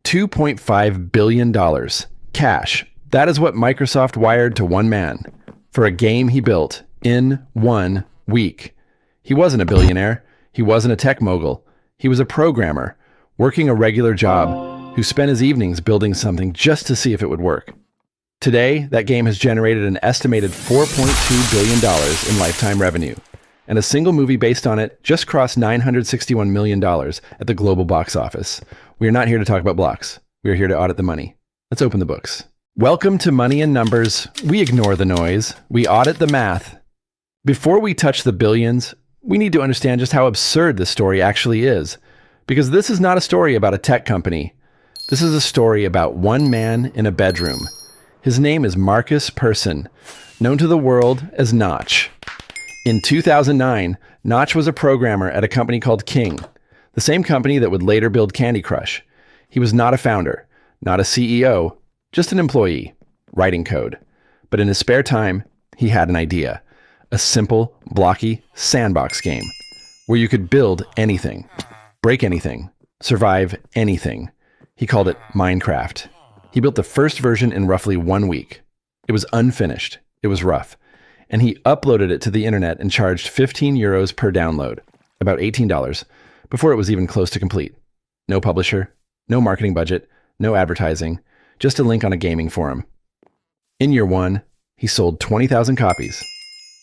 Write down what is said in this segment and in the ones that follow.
$2.5 billion. Cash. That is what Microsoft wired to one man for a game he built in 1 week. He wasn't a billionaire. He wasn't a tech mogul. He was a programmer working a regular job who spent his evenings building something just to see if it would work. Today, that game has generated an estimated $4.2 billion in lifetime revenue, and a single movie based on it just crossed $961 million at the global box office. We are not here to talk about blocks. We are here to audit the money. Let's open the books. Welcome to Money and Numbers. We ignore the noise. We audit the math. Before we touch the billions, we need to understand just how absurd this story actually is, because this is not a story about a tech company. This is a story about one man in a bedroom. His name is Markus Persson, known to the world as Notch. In 2009, Notch was a programmer at a company called King, the same company that would later build Candy Crush. He was not a founder, not a CEO, just an employee, writing code. But in his spare time, he had an idea. A simple, blocky sandbox game where you could build anything, break anything, survive anything. He called it Minecraft. He built the first version in roughly 1 week. It was unfinished. It was rough. And he uploaded it to the internet and charged 15 euros per download, about $18, before it was even close to complete. No publisher, no marketing budget, no advertising, just a link on a gaming forum. In year 1, he sold 20,000 copies.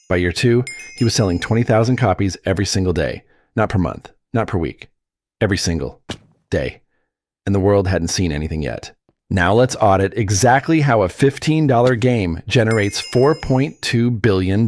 By year 2, he was selling 20,000 copies every single day, not per month, not per week, every single day. And the world hadn't seen anything yet. Now let's audit exactly how a $15 game generates $4.2 billion.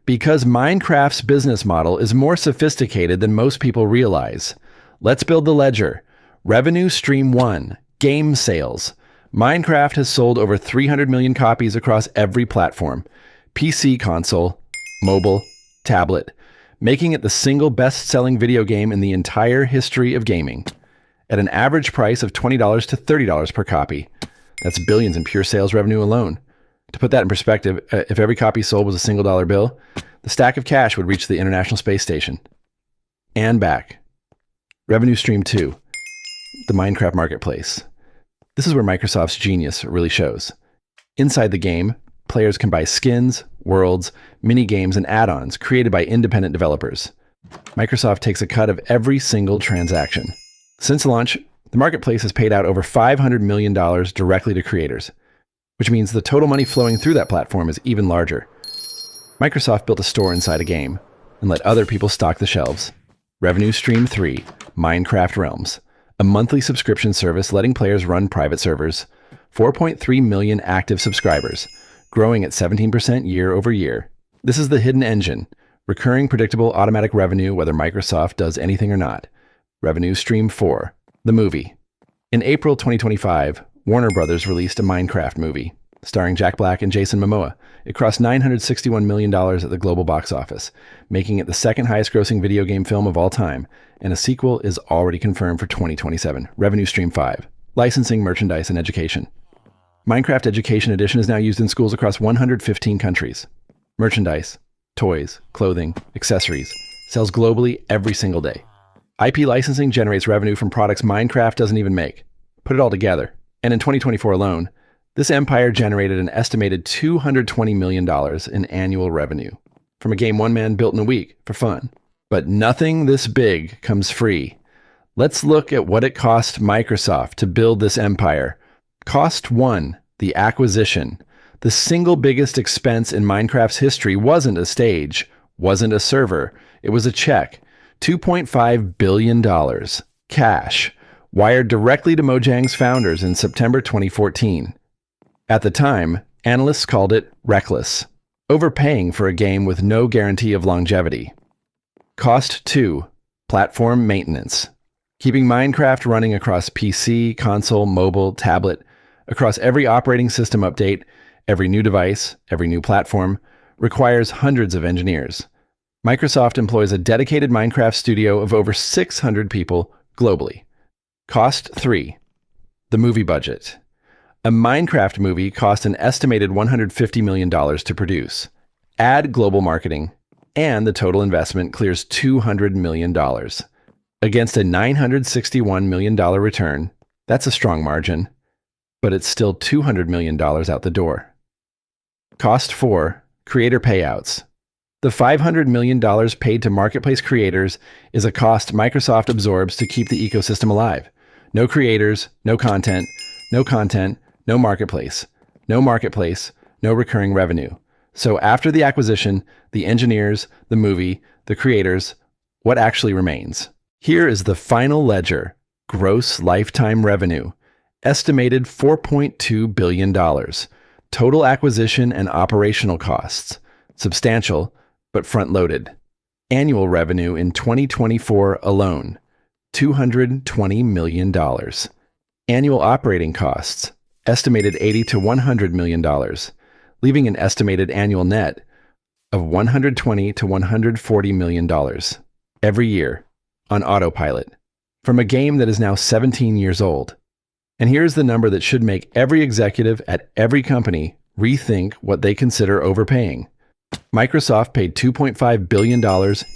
Because Minecraft's business model is more sophisticated than most people realize. Let's build the ledger. Revenue stream 1, game sales. Minecraft has sold over 300 million copies across every platform. PC console, mobile, tablet, making it the single best-selling video game in the entire history of gaming. At an average price of $20 to $30 per copy. That's billions in pure sales revenue alone. To put that in perspective, if every copy sold was a single dollar bill, the stack of cash would reach the International Space Station. And back. Revenue stream 2, the Minecraft marketplace. This is where Microsoft's genius really shows. Inside the game, players can buy skins, worlds, mini-games, and add-ons created by independent developers. Microsoft takes a cut of every single transaction. Since launch, the marketplace has paid out over $500 million directly to creators, which means the total money flowing through that platform is even larger. Microsoft built a store inside a game and let other people stock the shelves. Revenue stream 3, Minecraft Realms, a monthly subscription service letting players run private servers. 4.3 million active subscribers, growing at 17% year over year. This is the hidden engine, recurring predictable automatic revenue whether Microsoft does anything or not. Revenue stream 4, the movie. In April 2025, Warner Brothers released a Minecraft movie, starring Jack Black and Jason Momoa. It crossed $961 million at the global box office, making it the second highest grossing video game film of all time, and a sequel is already confirmed for 2027. Revenue stream 5, licensing, merchandise, and education. Minecraft Education Edition is now used in schools across 115 countries. Merchandise, toys, clothing, accessories, sells globally every single day. IP licensing generates revenue from products Minecraft doesn't even make. Put it all together. And in 2024 alone, this empire generated an estimated $220 million in annual revenue from a game one man built in a week for fun. But nothing this big comes free. Let's look at what it cost Microsoft to build this empire. Cost 1, the acquisition. The single biggest expense in Minecraft's history wasn't a stage, wasn't a server. It was a check. $2.5 billion. Cash. Wired directly to Mojang's founders in September 2014. At the time, analysts called it reckless, overpaying for a game with no guarantee of longevity. Cost 2, platform maintenance. Keeping Minecraft running across PC, console, mobile, tablet, across every operating system update, every new device, every new platform, requires hundreds of engineers. Microsoft employs a dedicated Minecraft studio of over 600 people globally. Cost 3, the movie budget. A Minecraft movie cost an estimated $150 million to produce. Add global marketing, and the total investment clears $200 million. Against a $961 million return, That's a strong margin, but it's still $200 million out the door. Cost 4. Creator payouts. The $500 million paid to marketplace creators is a cost Microsoft absorbs to keep the ecosystem alive. No creators, no content, no marketplace. No marketplace, no recurring revenue. So after the acquisition, the engineers, the movie, the creators, what actually remains? Here is the final ledger. Gross lifetime revenue. Estimated $4.2 billion. Total acquisition and operational costs. Substantial, but front-loaded. Annual revenue in 2024 alone, $220 million. Annual operating costs, estimated $80 to $100 million, leaving an estimated annual net of $120 to $140 million every year on autopilot from a game that is now 17 years old. And here's the number that should make every executive at every company rethink what they consider overpaying. Microsoft paid $2.5 billion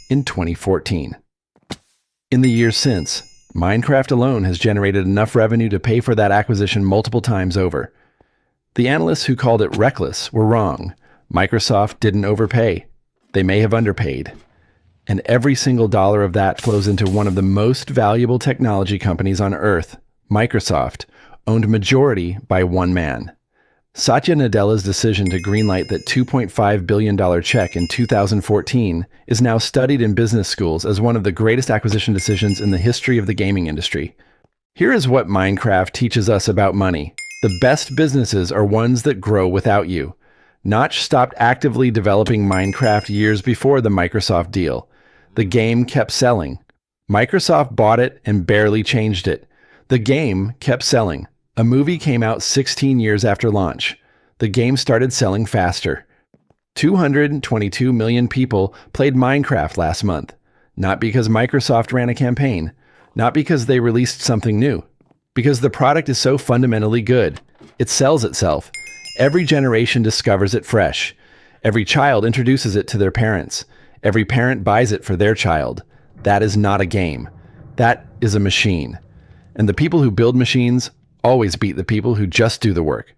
in 2014. In the years since, Minecraft alone has generated enough revenue to pay for that acquisition multiple times over. The analysts who called it reckless were wrong. Microsoft didn't overpay. They may have underpaid. And every single dollar of that flows into one of the most valuable technology companies on Earth, Microsoft, owned majority by one man. Satya Nadella's decision to greenlight that $2.5 billion check in 2014 is now studied in business schools as one of the greatest acquisition decisions in the history of the gaming industry. Here is what Minecraft teaches us about money. The best businesses are ones that grow without you. Notch stopped actively developing Minecraft years before the Microsoft deal. The game kept selling. Microsoft bought it and barely changed it. The game kept selling. A movie came out 16 years after launch. The game started selling faster. 222 million people played Minecraft last month. Not because Microsoft ran a campaign. Not because they released something new. Because the product is so fundamentally good. It sells itself. Every generation discovers it fresh. Every child introduces it to their parents. Every parent buys it for their child. That is not a game. That is a machine. And the people who build machines always beat the people who just do the work.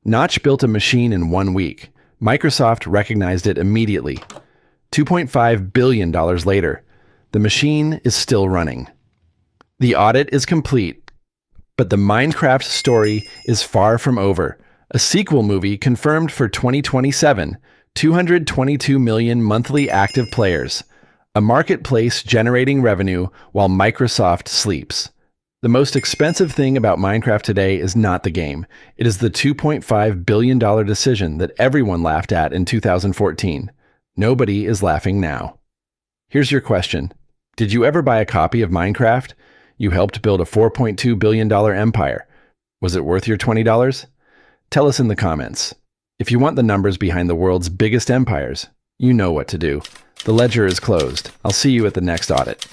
Notch built a machine in 1 week. Microsoft recognized it immediately. $2.5 billion later, the machine is still running. The audit is complete, but the Minecraft story is far from over. A sequel movie confirmed for 2027, 222 million monthly active players. A marketplace generating revenue while Microsoft sleeps. The most expensive thing about Minecraft today is not the game. It is the $2.5 billion decision that everyone laughed at in 2014. Nobody is laughing now. Here's your question. Did you ever buy a copy of Minecraft? You helped build a $4.2 billion empire. Was it worth your $20? Tell us in the comments. If you want the numbers behind the world's biggest empires, you know what to do. The ledger is closed. I'll see you at the next audit.